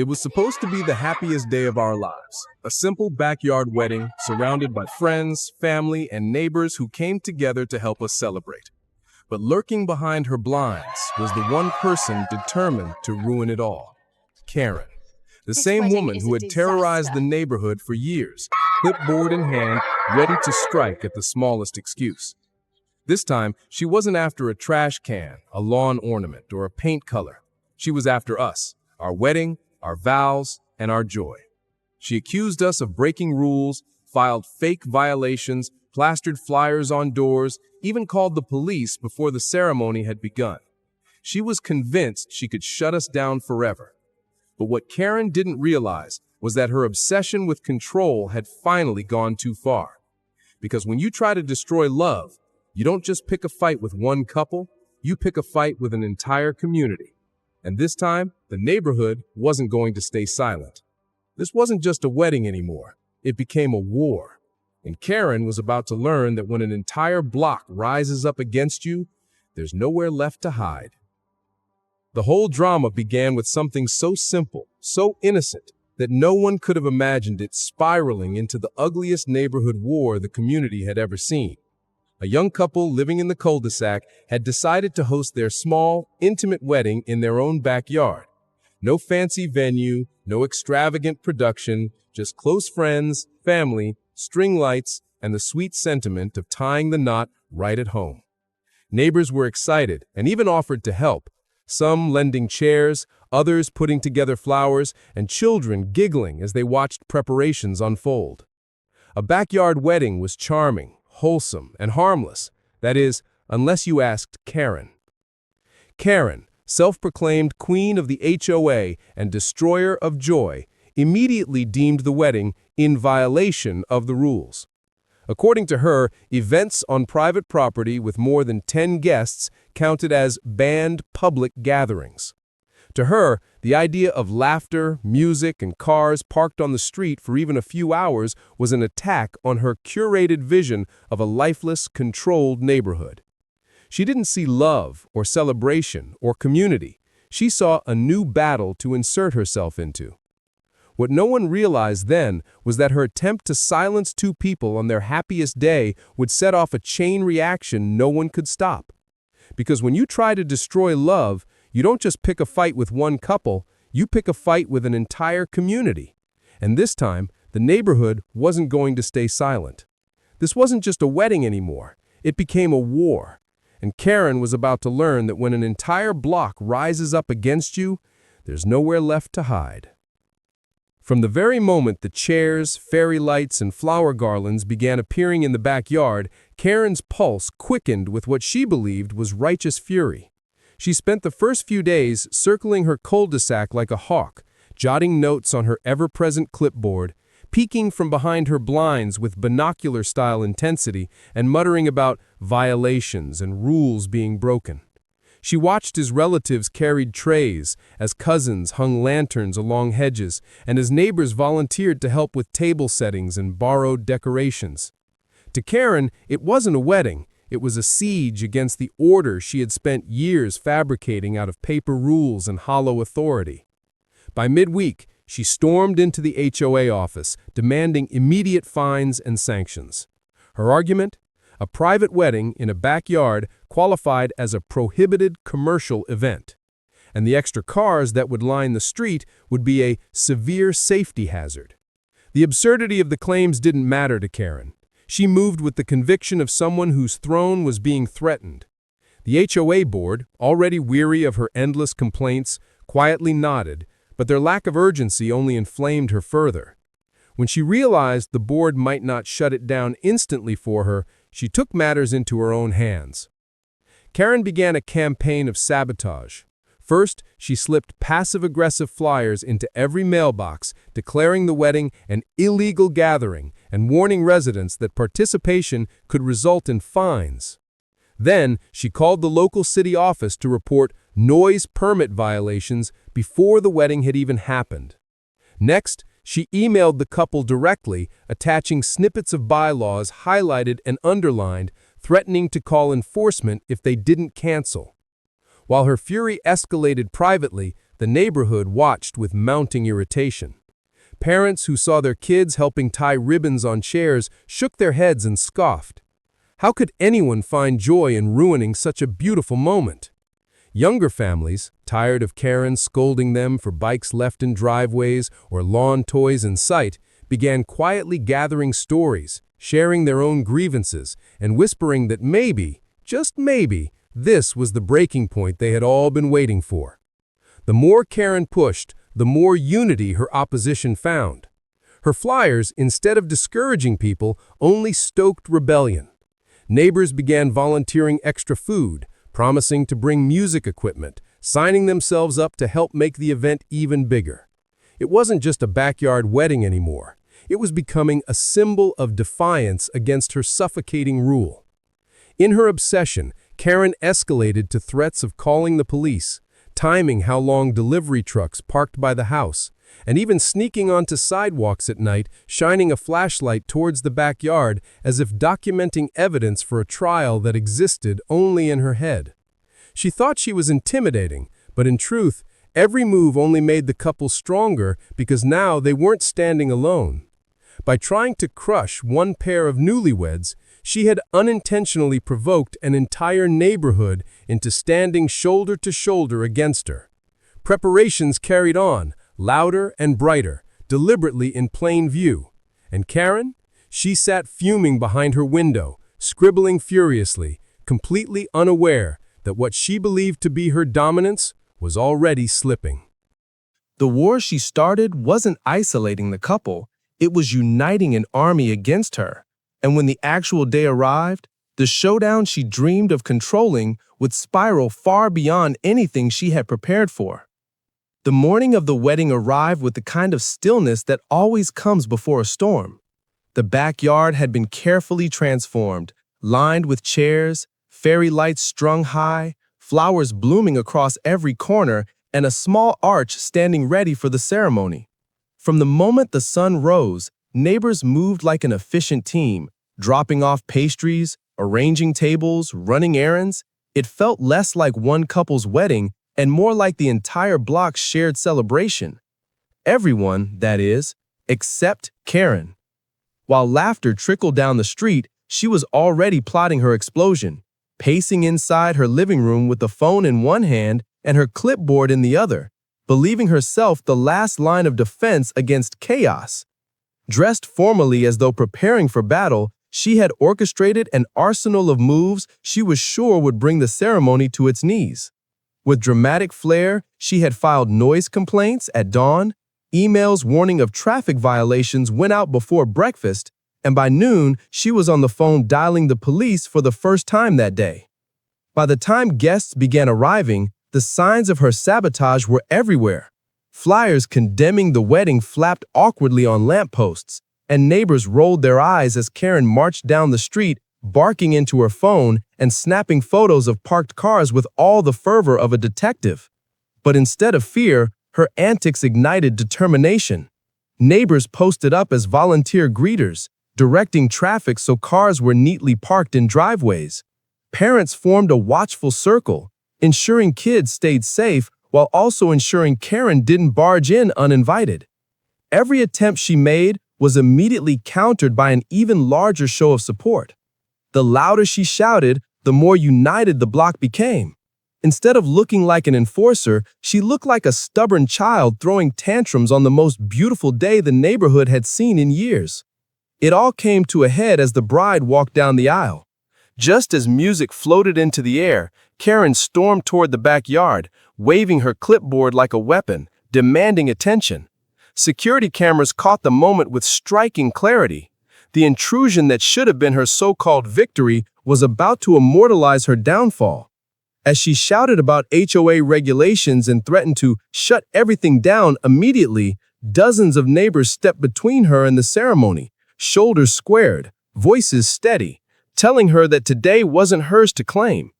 It was supposed to be the happiest day of our lives. A simple backyard wedding surrounded by friends, family, and neighbors who came together to help us celebrate. But lurking behind her blinds was the one person determined to ruin it all. Karen, the same woman who had terrorized the neighborhood for years, clipboard in hand, ready to strike at the smallest excuse. This time, she wasn't after a trash can, a lawn ornament, or a paint color. She was after us, our wedding, our vows, and our joy. She accused us of breaking rules, filed fake violations, plastered flyers on doors, even called the police before the ceremony had begun. She was convinced she could shut us down forever. But what Karen didn't realize was that her obsession with control had finally gone too far. Because when you try to destroy love, you don't just pick a fight with one couple, you pick a fight with an entire community. And this time, the neighborhood wasn't going to stay silent. This wasn't just a wedding anymore. It became a war. And Karen was about to learn that when an entire block rises up against you, there's nowhere left to hide. The whole drama began with something so simple, so innocent, that no one could have imagined it spiraling into the ugliest neighborhood war the community had ever seen. A young couple living in the cul-de-sac had decided to host their small, intimate wedding in their own backyard. No fancy venue, no extravagant production, just close friends, family, string lights, and the sweet sentiment of tying the knot right at home. Neighbors were excited and even offered to help, some lending chairs, others putting together flowers, and children giggling as they watched preparations unfold. A backyard wedding was charming, wholesome, and harmless. That is, unless you asked Karen. Karen, self-proclaimed queen of the HOA and destroyer of joy, immediately deemed the wedding in violation of the rules. According to her, events on private property with more than 10 guests counted as banned public gatherings. To her, the idea of laughter, music, and cars parked on the street for even a few hours was an attack on her curated vision of a lifeless, controlled neighborhood. She didn't see love or celebration or community. She saw a new battle to insert herself into. What no one realized then was that her attempt to silence two people on their happiest day would set off a chain reaction no one could stop. Because when you try to destroy love, you don't just pick a fight with one couple, you pick a fight with an entire community. And this time, the neighborhood wasn't going to stay silent. This wasn't just a wedding anymore. It became a war. And Karen was about to learn that when an entire block rises up against you, there's nowhere left to hide. From the very moment the chairs, fairy lights, and flower garlands began appearing in the backyard, Karen's pulse quickened with what she believed was righteous fury. She spent the first few days circling her cul-de-sac like a hawk, jotting notes on her ever-present clipboard, peeking from behind her blinds with binocular-style intensity, and muttering about violations and rules being broken. She watched as relatives carried trays, as cousins hung lanterns along hedges, and as neighbors volunteered to help with table settings and borrowed decorations. To Karen, it wasn't a wedding. It was a siege against the order she had spent years fabricating out of paper rules and hollow authority. By midweek, she stormed into the HOA office, demanding immediate fines and sanctions. Her argument? A private wedding in a backyard qualified as a prohibited commercial event. And the extra cars that would line the street would be a severe safety hazard. The absurdity of the claims didn't matter to Karen. She moved with the conviction of someone whose throne was being threatened. The HOA board, already weary of her endless complaints, quietly nodded, but their lack of urgency only inflamed her further. When she realized the board might not shut it down instantly for her, she took matters into her own hands. Karen began a campaign of sabotage. First, she slipped passive-aggressive flyers into every mailbox, declaring the wedding an illegal gathering and warning residents that participation could result in fines. Then, she called the local city office to report noise permit violations before the wedding had even happened. Next, she emailed the couple directly, attaching snippets of bylaws highlighted and underlined, threatening to call enforcement if they didn't cancel. While her fury escalated privately, The neighborhood watched with mounting irritation. Parents who saw their kids helping tie ribbons on chairs shook their heads and scoffed. How could anyone find joy in ruining such a beautiful moment? Younger families, tired of Karen scolding them for bikes left in driveways or lawn toys in sight, began quietly gathering stories, sharing their own grievances, and whispering that maybe, just maybe, this was the breaking point they had all been waiting for. The more Karen pushed, the more unity her opposition found. Her flyers, instead of discouraging people, only stoked rebellion. Neighbors began volunteering extra food, promising to bring music equipment, signing themselves up to help make the event even bigger. It wasn't just a backyard wedding anymore. It was becoming a symbol of defiance against her suffocating rule. In her obsession, Karen escalated to threats of calling the police, timing how long delivery trucks parked by the house, and even sneaking onto sidewalks at night, shining a flashlight towards the backyard as if documenting evidence for a trial that existed only in her head. She thought she was intimidating, but in truth, every move only made the couple stronger because now they weren't standing alone. By trying to crush one pair of newlyweds, she had unintentionally provoked an entire neighborhood into standing shoulder to shoulder against her. Preparations carried on, louder and brighter, deliberately in plain view. And Karen? She sat fuming behind her window, scribbling furiously, completely unaware that what she believed to be her dominance was already slipping. The war she started wasn't isolating the couple, it was uniting an army against her. And when the actual day arrived, the showdown she dreamed of controlling would spiral far beyond anything she had prepared for. The morning of the wedding arrived with the kind of stillness that always comes before a storm. The backyard had been carefully transformed, lined with chairs, fairy lights strung high, flowers blooming across every corner, and a small arch standing ready for the ceremony. From the moment the sun rose, neighbors moved like an efficient team, dropping off pastries, arranging tables, running errands. It felt less like one couple's wedding and more like the entire block's shared celebration. Everyone, that is, except Karen. While laughter trickled down the street, she was already plotting her explosion, pacing inside her living room with the phone in one hand and her clipboard in the other, believing herself the last line of defense against chaos. Dressed formally as though preparing for battle, she had orchestrated an arsenal of moves she was sure would bring the ceremony to its knees. With dramatic flair, she had filed noise complaints at dawn, emails warning of traffic violations went out before breakfast, and by noon, she was on the phone dialing the police for the first time that day. By the time guests began arriving, the signs of her sabotage were everywhere. Flyers condemning the wedding flapped awkwardly on lampposts, and neighbors rolled their eyes as Karen marched down the street, barking into her phone and snapping photos of parked cars with all the fervor of a detective. But instead of fear, her antics ignited determination. Neighbors posted up as volunteer greeters, directing traffic so cars were neatly parked in driveways. Parents formed a watchful circle, ensuring kids stayed safe while also ensuring Karen didn't barge in uninvited. Every attempt she made was immediately countered by an even larger show of support. The louder she shouted, the more united the block became. Instead of looking like an enforcer, she looked like a stubborn child throwing tantrums on the most beautiful day the neighborhood had seen in years. It all came to a head as the bride walked down the aisle. Just as music floated into the air, Karen stormed toward the backyard, waving her clipboard like a weapon, demanding attention. Security cameras caught the moment with striking clarity. The intrusion that should have been her so-called victory was about to immortalize her downfall. As she shouted about HOA regulations and threatened to shut everything down immediately, dozens of neighbors stepped between her and the ceremony, shoulders squared, voices steady, telling her that today wasn't hers to claim.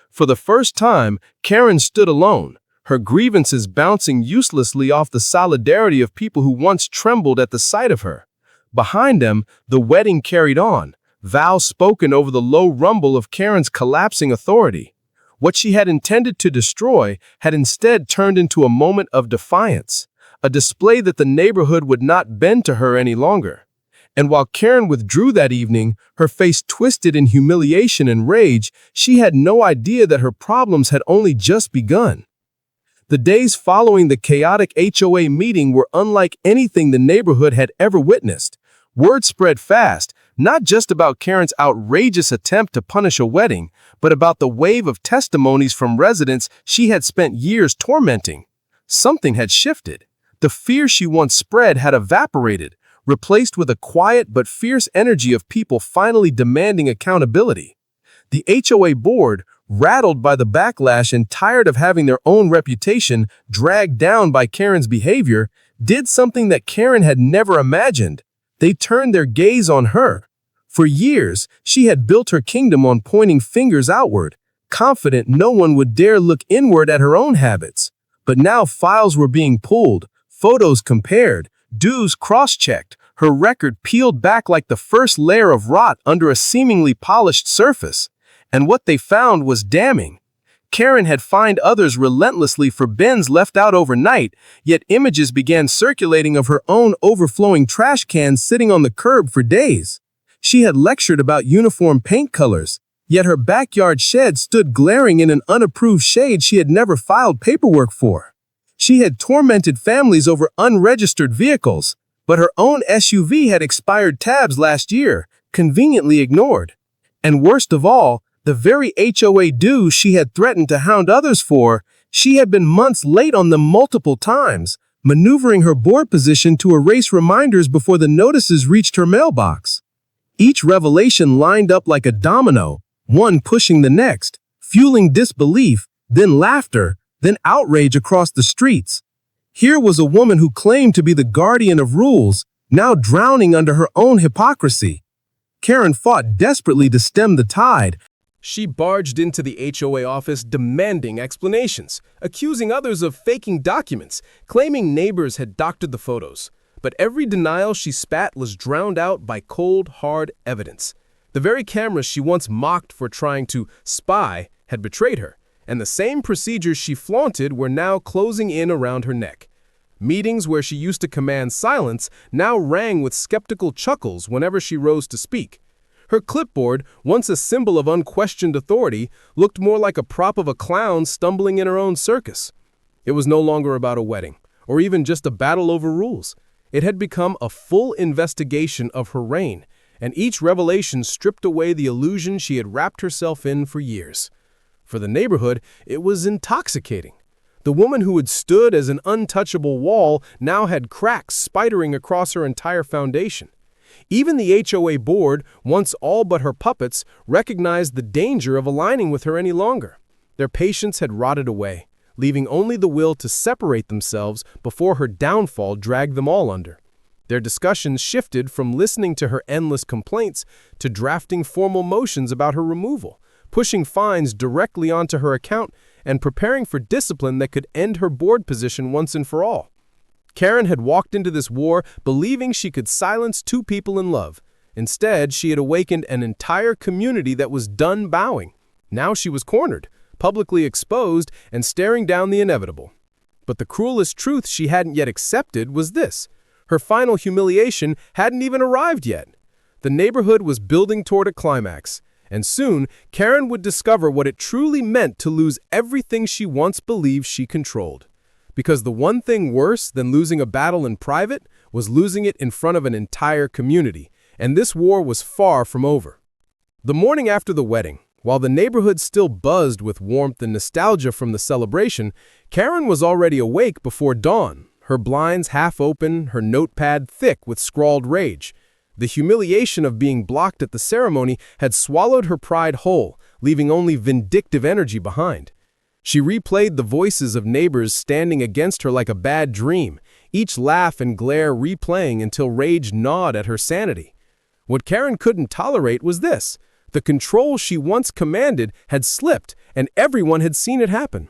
For the first time, Karen stood alone, her grievances bouncing uselessly off the solidarity of people who once trembled at the sight of her. Behind them, the wedding carried on, vows spoken over the low rumble of Karen's collapsing authority. What she had intended to destroy had instead turned into a moment of defiance, a display that the neighborhood would not bend to her any longer. And while Karen withdrew that evening, her face twisted in humiliation and rage, she had no idea that her problems had only just begun. The days following the chaotic HOA meeting were unlike anything the neighborhood had ever witnessed. Word spread fast, not just about Karen's outrageous attempt to punish a wedding, but about the wave of testimonies from residents she had spent years tormenting. Something had shifted. The fear she once spread had evaporated, replaced with a quiet but fierce energy of people finally demanding accountability. The HOA board, rattled by the backlash and tired of having their own reputation dragged down by Karen's behavior, did something that Karen had never imagined. They turned their gaze on her. For years, she had built her kingdom on pointing fingers outward, confident no one would dare look inward at her own habits. But now files were being pulled, photos compared, dues cross-checked, her record peeled back like the first layer of rot under a seemingly polished surface. And what they found was damning. Karen had fined others relentlessly for bins left out overnight, yet images began circulating of her own overflowing trash cans sitting on the curb for days. She had lectured about uniform paint colors, yet her backyard shed stood glaring in an unapproved shade she had never filed paperwork for. She had tormented families over unregistered vehicles, but her own SUV had expired tabs last year, conveniently ignored. And worst of all, the very HOA dues she had threatened to hound others for, she had been months late on them multiple times, maneuvering her board position to erase reminders before the notices reached her mailbox. Each revelation lined up like a domino, one pushing the next, fueling disbelief, then laughter, then outrage across the streets. Here was a woman who claimed to be the guardian of rules, now drowning under her own hypocrisy. Karen fought desperately to stem the tide. She barged into the HOA office demanding explanations, accusing others of faking documents, claiming neighbors had doctored the photos. But every denial she spat was drowned out by cold, hard evidence. The very cameras she once mocked for trying to spy had betrayed her, and the same procedures she flaunted were now closing in around her neck. Meetings where she used to command silence now rang with skeptical chuckles whenever she rose to speak. Her clipboard, once a symbol of unquestioned authority, looked more like a prop of a clown stumbling in her own circus. It was no longer about a wedding, or even just a battle over rules. It had become a full investigation of her reign, and each revelation stripped away the illusion she had wrapped herself in for years. For the neighborhood, it was intoxicating. The woman who had stood as an untouchable wall now had cracks spidering across her entire foundation. Even the HOA board, once all but her puppets, recognized the danger of aligning with her any longer. Their patience had rotted away, leaving only the will to separate themselves before her downfall dragged them all under. Their discussions shifted from listening to her endless complaints to drafting formal motions about her removal, pushing fines directly onto her account, and preparing for discipline that could end her board position once and for all. Karen had walked into this war believing she could silence two people in love. Instead, she had awakened an entire community that was done bowing. Now she was cornered, publicly exposed, and staring down the inevitable. But the cruelest truth she hadn't yet accepted was this: her final humiliation hadn't even arrived yet. The neighborhood was building toward a climax, and soon Karen would discover what it truly meant to lose everything she once believed she controlled. Because the one thing worse than losing a battle in private was losing it in front of an entire community, and this war was far from over. The morning after the wedding, while the neighborhood still buzzed with warmth and nostalgia from the celebration, Karen was already awake before dawn, her blinds half open, her notepad thick with scrawled rage. The humiliation of being blocked at the ceremony had swallowed her pride whole, leaving only vindictive energy behind. She replayed the voices of neighbors standing against her like a bad dream, each laugh and glare replaying until rage gnawed at her sanity. What Karen couldn't tolerate was this: the control she once commanded had slipped, and everyone had seen it happen.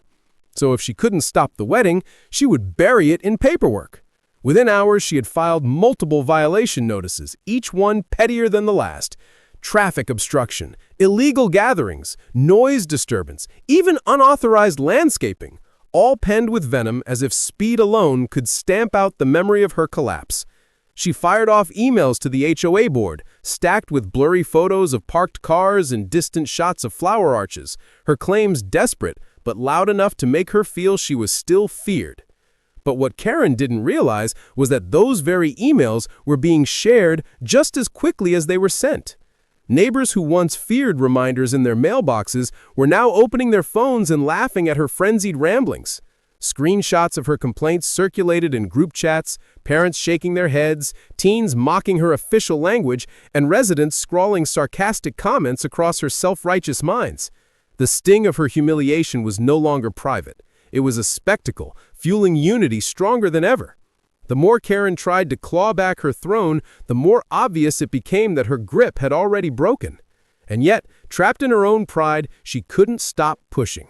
So if she couldn't stop the wedding, she would bury it in paperwork. Within hours, she had filed multiple violation notices, each one pettier than the last. traffic obstruction, illegal gatherings, noise disturbance, even unauthorized landscaping, all penned with venom as if speed alone could stamp out the memory of her collapse. She fired off emails to the HOA board, stacked with blurry photos of parked cars and distant shots of flower arches, her claims desperate but loud enough to make her feel she was still feared. But what Karen didn't realize was that those very emails were being shared just as quickly as they were sent. Neighbors who once feared reminders in their mailboxes were now opening their phones and laughing at her frenzied ramblings. Screenshots of her complaints circulated in group chats, parents shaking their heads, teens mocking her official language, and residents scrawling sarcastic comments across her self-righteous minds. The sting of her humiliation was no longer private. It was a spectacle, fueling unity stronger than ever. The more Karen tried to claw back her throne, the more obvious it became that her grip had already broken. And yet, trapped in her own pride, she couldn't stop pushing.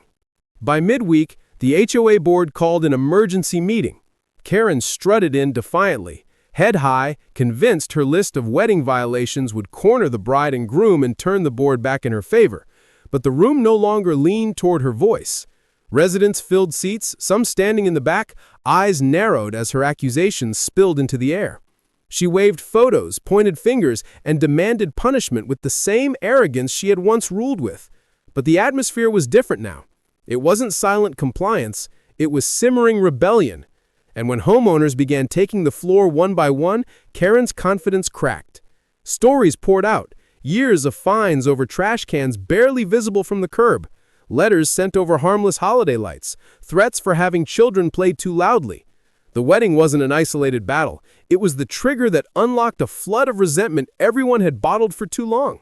By midweek, the HOA board called an emergency meeting. Karen strutted in defiantly, head high, convinced her list of wedding violations would corner the bride and groom and turn the board back in her favor. But the room no longer leaned toward her voice. Residents filled seats, some standing in the back, eyes narrowed as her accusations spilled into the air. She waved photos, pointed fingers, and demanded punishment with the same arrogance she had once ruled with. But the atmosphere was different now. It wasn't silent compliance, it was simmering rebellion. And when homeowners began taking the floor one by one, Karen's confidence cracked. Stories poured out, years of fines over trash cans barely visible from the curb, letters sent over harmless holiday lights, threats for having children play too loudly. The wedding wasn't an isolated battle. It was the trigger that unlocked a flood of resentment everyone had bottled for too long.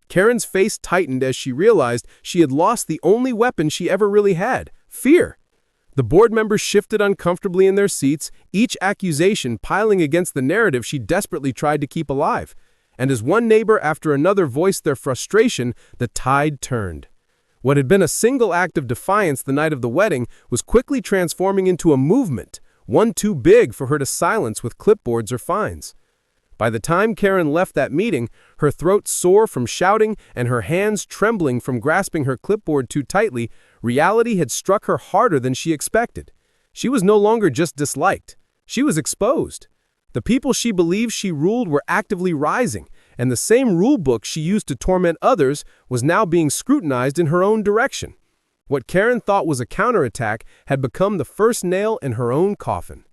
Karen's face tightened as she realized she had lost the only weapon she ever really had, fear. The board members shifted uncomfortably in their seats, each accusation piling against the narrative she desperately tried to keep alive. And as one neighbor after another voiced their frustration, the tide turned. What had been a single act of defiance the night of the wedding was quickly transforming into a movement, one too big for her to silence with clipboards or fines. By the time Karen left that meeting, her throat sore from shouting and her hands trembling from grasping her clipboard too tightly, reality had struck her harder than she expected. She was no longer just disliked. She was exposed. The people she believed she ruled were actively rising, and the same rule book she used to torment others was now being scrutinized in her own direction. What Karen thought was a counterattack had become the first nail in her own coffin.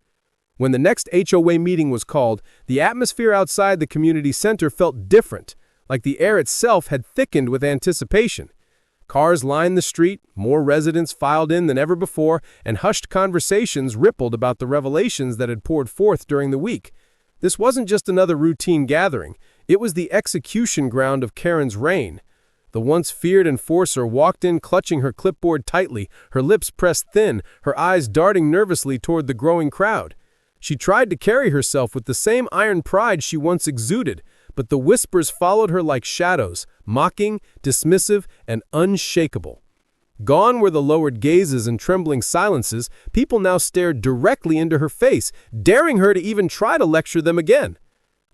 When the next HOA meeting was called, the atmosphere outside the community center felt different, like the air itself had thickened with anticipation. Cars lined the street, more residents filed in than ever before, and hushed conversations rippled about the revelations that had poured forth during the week. This wasn't just another routine gathering. It was the execution ground of Karen's reign. The once feared enforcer walked in clutching her clipboard tightly, her lips pressed thin, her eyes darting nervously toward the growing crowd. She tried to carry herself with the same iron pride she once exuded, but the whispers followed her like shadows, mocking, dismissive, and unshakable. Gone were the lowered gazes and trembling silences. People now stared directly into her face, daring her to even try to lecture them again.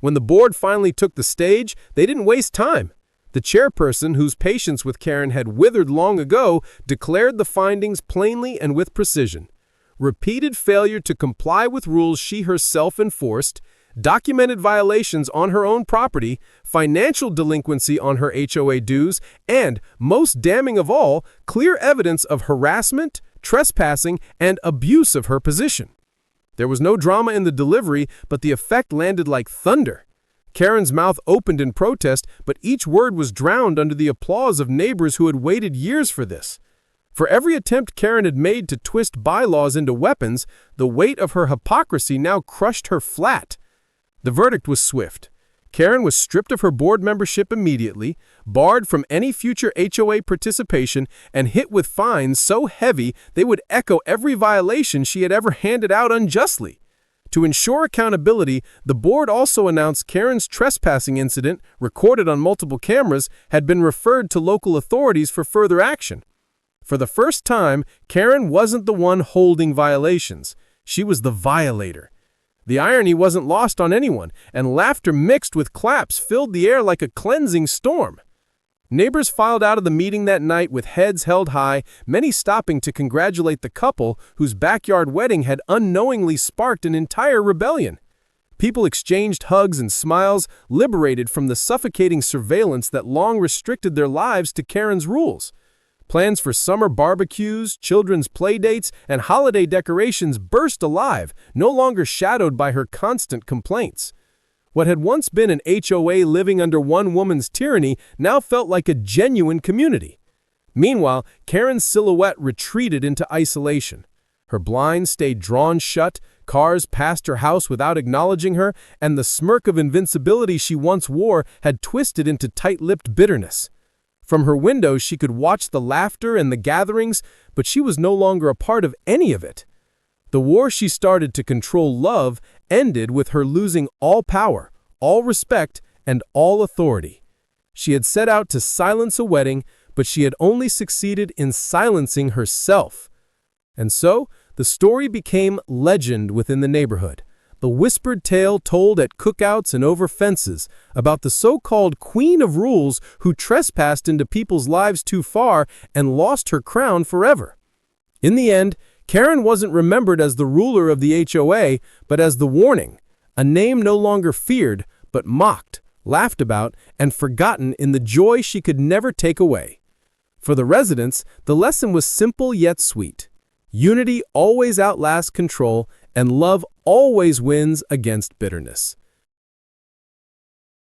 When the board finally took the stage, they didn't waste time. The chairperson, whose patience with Karen had withered long ago, declared the findings plainly and with precision. Repeated failure to comply with rules she herself enforced, documented violations on her own property, financial delinquency on her HOA dues, and, most damning of all, clear evidence of harassment, trespassing, and abuse of her position. There was no drama in the delivery, but the effect landed like thunder. Karen's mouth opened in protest, but each word was drowned under the applause of neighbors who had waited years for this. For every attempt Karen had made to twist bylaws into weapons, the weight of her hypocrisy now crushed her flat. The verdict was swift. Karen was stripped of her board membership immediately, barred from any future HOA participation, and hit with fines so heavy they would echo every violation she had ever handed out unjustly. To ensure accountability, the board also announced Karen's trespassing incident, recorded on multiple cameras, had been referred to local authorities for further action. For the first time, Karen wasn't the one holding violations. She was the violator. The irony wasn't lost on anyone, and laughter mixed with claps filled the air like a cleansing storm. Neighbors filed out of the meeting that night with heads held high, many stopping to congratulate the couple whose backyard wedding had unknowingly sparked an entire rebellion. People exchanged hugs and smiles, liberated from the suffocating surveillance that long restricted their lives to Karen's rules. Plans for summer barbecues, children's playdates, and holiday decorations burst alive, no longer shadowed by her constant complaints. What had once been an HOA living under one woman's tyranny now felt like a genuine community. Meanwhile, Karen's silhouette retreated into isolation. Her blinds stayed drawn shut, cars passed her house without acknowledging her, and the smirk of invincibility she once wore had twisted into tight-lipped bitterness. From her window, she could watch the laughter and the gatherings, but she was no longer a part of any of it. The war she started to control love ended with her losing all power, all respect, and all authority. She had set out to silence a wedding, but she had only succeeded in silencing herself. And so, the story became legend within the neighborhood, the whispered tale told at cookouts and over fences about the so-called Queen of Rules who trespassed into people's lives too far and lost her crown forever. In the end, Karen wasn't remembered as the ruler of the HOA, but as the warning, a name no longer feared, but mocked, laughed about, and forgotten in the joy she could never take away. For the residents, the lesson was simple yet sweet. Unity always outlasts control, and love always wins against bitterness.